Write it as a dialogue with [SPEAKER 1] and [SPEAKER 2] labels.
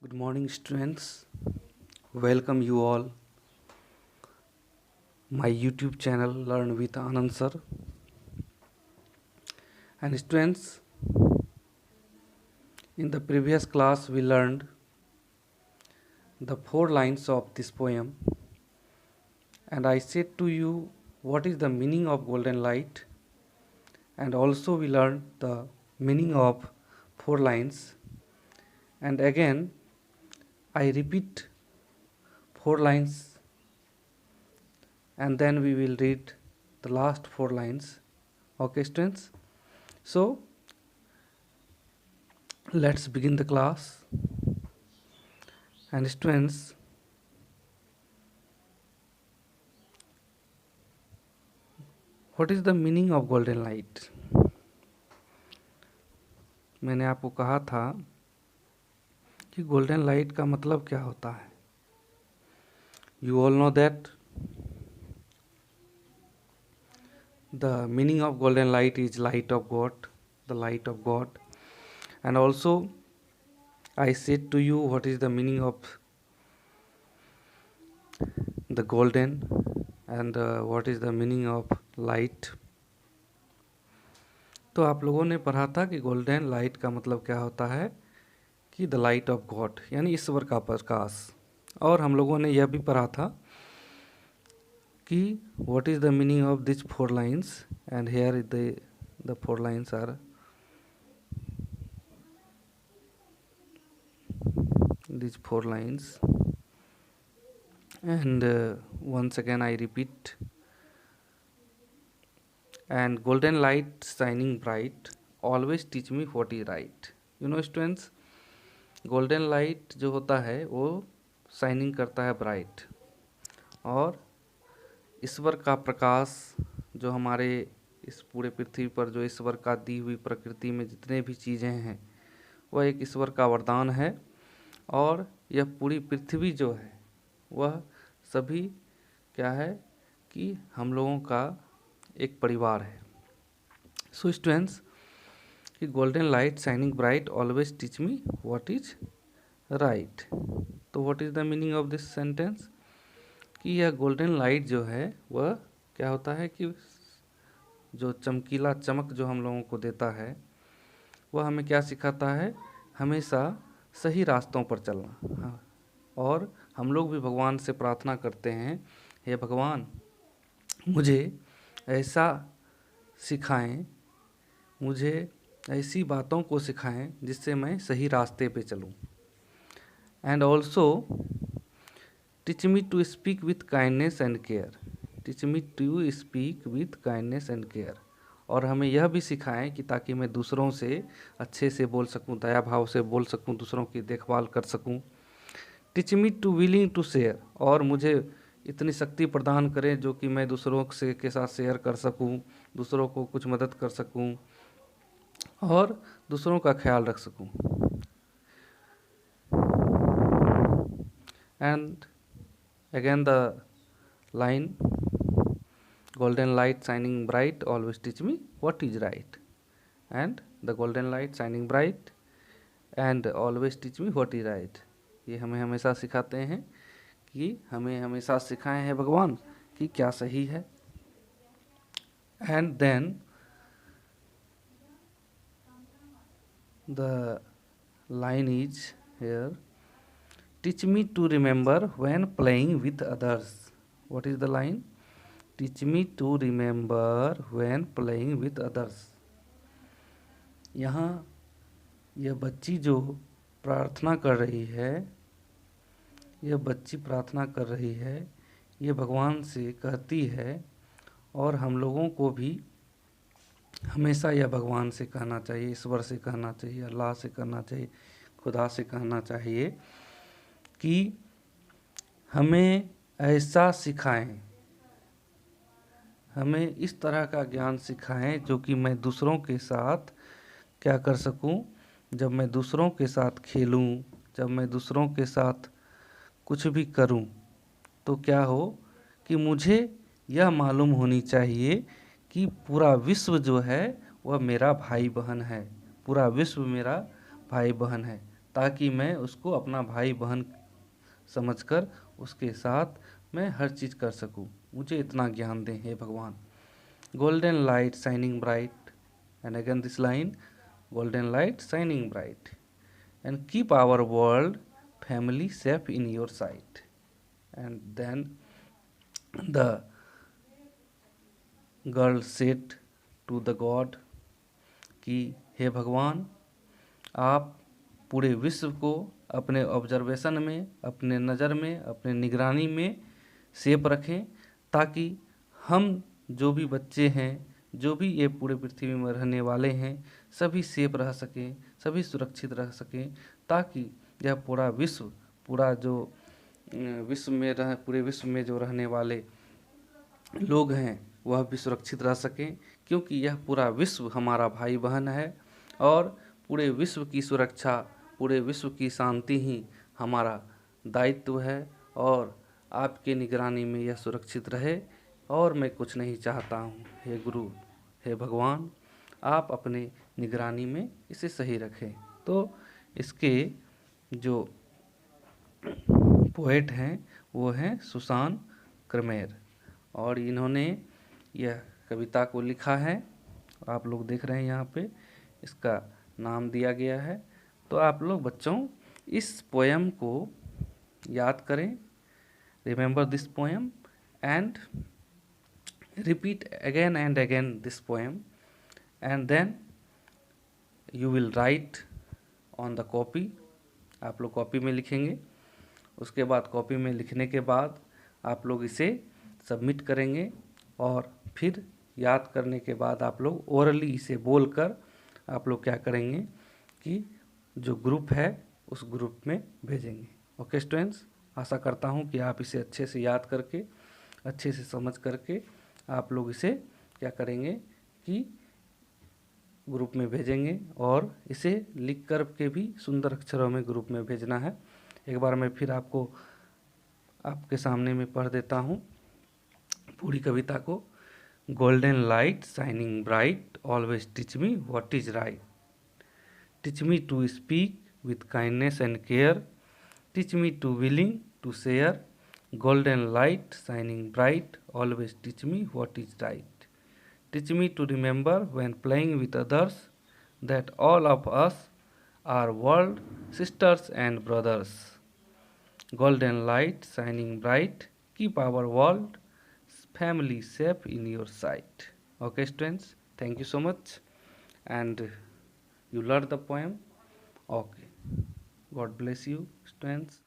[SPEAKER 1] Good morning, students. Welcome you all my YouTube channel Learn with Anand sir. And students, in the previous class we learned the 4 lines of this poem, and I said to you what is the meaning of golden light, and also we learned the meaning of 4 lines. And again I repeat 4 lines, and then we will read the last 4 lines. Okay, students? So let's begin the class. And students, what is the meaning of golden light? मैंने आपको कहा था कि golden light का मतलब क्या होता है. You all know that the meaning of golden light is light of God, the light of God. And also I said to you what is the meaning of the golden and what is the meaning of light. तो आप लोगों ने पढ़ा था कि golden light का मतलब क्या होता है कि द लाइट ऑफ गॉड, यानी ईश्वर का प्रकाश. और हम लोगों ने यह भी पढ़ा था कि what is the meaning of this 4 lines, and here the 4 lines are these 4 lines. And once again I repeat, and golden light shining bright always teach me what is right. You know students, golden light जो होता है वो shining करता है bright, और ईश्वर का प्रकाश जो हमारे इस पूरे पृथ्वी पर जो ईश्वर का दी हुई प्रकृति में जितने भी चीज़ें हैं वह एक ईश्वर का वरदान है. और यह पूरी पृथ्वी जो है वह सभी क्या है कि हम लोगों का एक परिवार है. सो स्टूडेंट्स, कि golden light shining bright always teach me what is right. तो what is the meaning of this sentence, कि यह गोल्डन लाइट जो है वह क्या होता है कि जो चमकीला चमक जो हम लोगों को देता है वह हमें क्या सिखाता है, हमेशा सही रास्तों पर चलना. हाँ, और हम लोग भी भगवान से प्रार्थना करते हैं, हे भगवान मुझे ऐसा सिखाएं, मुझे ऐसी बातों को सिखाएं जिससे मैं सही रास्ते पे चलूं. And also teach me to speak with kindness and care. Teach me to speak with kindness and care. और हमें यह भी सिखाएं कि ताकि मैं दूसरों से अच्छे से बोल सकूं, दया भाव से बोल सकूं, दूसरों की देखभाल कर सकूं. Teach me to willing to share. और मुझे इतनी शक्ति प्रदान करें जो कि मैं दूसरों से के साथ शेयर कर सकूं, दूसरों को कुछ मदद कर सकूं और दूसरों का ख्याल रख सकूं. And again the line, golden light shining bright always teach me what is right. And the golden light shining bright and always teach me what is right. ये हमें हमेशा सिखाते हैं कि हमें हमेशा सिखाए हैं भगवान कि क्या सही है. And then the line is here, teach me to remember when playing with others. What is the line, teach me to remember when playing with others. यहाँ यह बच्ची जो प्रार्थना कर रही है, यह बच्ची प्रार्थना कर रही है, ये भगवान से कहती है, और हम लोगों को भी हमेशा यह भगवान से कहना चाहिए, ईश्वर से कहना चाहिए, अल्लाह से कहना चाहिए, खुदा से कहना चाहिए कि हमें ऐसा सिखाएं, हमें इस तरह का ज्ञान सिखाएं जो कि मैं दूसरों के साथ क्या कर सकूं. जब मैं दूसरों के साथ खेलूं, जब मैं दूसरों के साथ कुछ भी करूं, तो क्या हो कि मुझे यह मालूम होनी चाहिए कि पूरा विश्व जो है वह मेरा भाई बहन है, पूरा विश्व मेरा भाई बहन है, ताकि मैं उसको अपना भाई बहन समझकर उसके साथ मैं हर चीज़ कर सकूं। मुझे इतना ज्ञान दें हे भगवान। Golden light shining bright, and again this line, golden light shining bright, and keep our world family safe in your sight. And then the girl said to the god कि हे भगवान, आप पूरे विश्व को अपने ऑब्जर्वेशन में, अपने नज़र में, अपने निगरानी में सेफ रखें, ताकि हम जो भी बच्चे हैं, जो भी ये पूरे पृथ्वी में रहने वाले हैं, सभी सेफ रह सकें, सभी सुरक्षित रह सकें, ताकि यह पूरा विश्व, पूरा जो विश्व में पूरे विश्व में जो रहने वाले लोग हैं वह भी सुरक्षित रह सकें, क्योंकि यह पूरा विश्व हमारा भाई बहन है और पूरे विश्व की सुरक्षा, पूरे विश्व की शांति ही हमारा दायित्व है। और आपके निगरानी में यह सुरक्षित रहे, और मैं कुछ नहीं चाहता हूँ। हे गुरु, हे भगवान, आप अपने निगरानी में इसे सही रखें। तो इसके जो पोएट हैं वो हैं सुसान क्रमेर, और इन्होंने यह कविता को लिखा है। आप लोग देख रहे हैं यहाँ पे इसका नाम दिया गया है। तो आप लोग बच्चों इस पोएम को याद करें, remember this poem and repeat again and again this poem, and then you will write on the copy. आप लोग कॉपी में लिखेंगे। उसके बाद कॉपी में लिखने के बाद आप लोग इसे सबमिट करेंगे, और फिर याद करने के बाद आप लोग ओरली इसे बोलकर आप लोग क्या करेंगे कि जो ग्रुप है उस ग्रुप में भेजेंगे। ओके स्टूडेंट्स, आशा करता हूँ कि आप इसे अच्छे से याद करके, अच्छे से समझ करके आप लोग इसे क्या करेंगे कि ग्रुप में भेजेंगे, और इसे लिख कर के भी सुंदर अक्षरों में ग्रुप में भेजना है। एक बार मैं फिर आपको आपके सामने में पढ़ देता हूँ पूरी कविता को। Golden light shining bright, always teach me what is right, teach me to speak with kindness and care, teach me to willing to share, golden light shining bright, always teach me what is right, teach me to remember when playing with others that all of us are world sisters and brothers. Golden light shining bright, keep our world family safe in your sight. Okay students, thank you so much, and you learned the poem. Okay, God bless you students.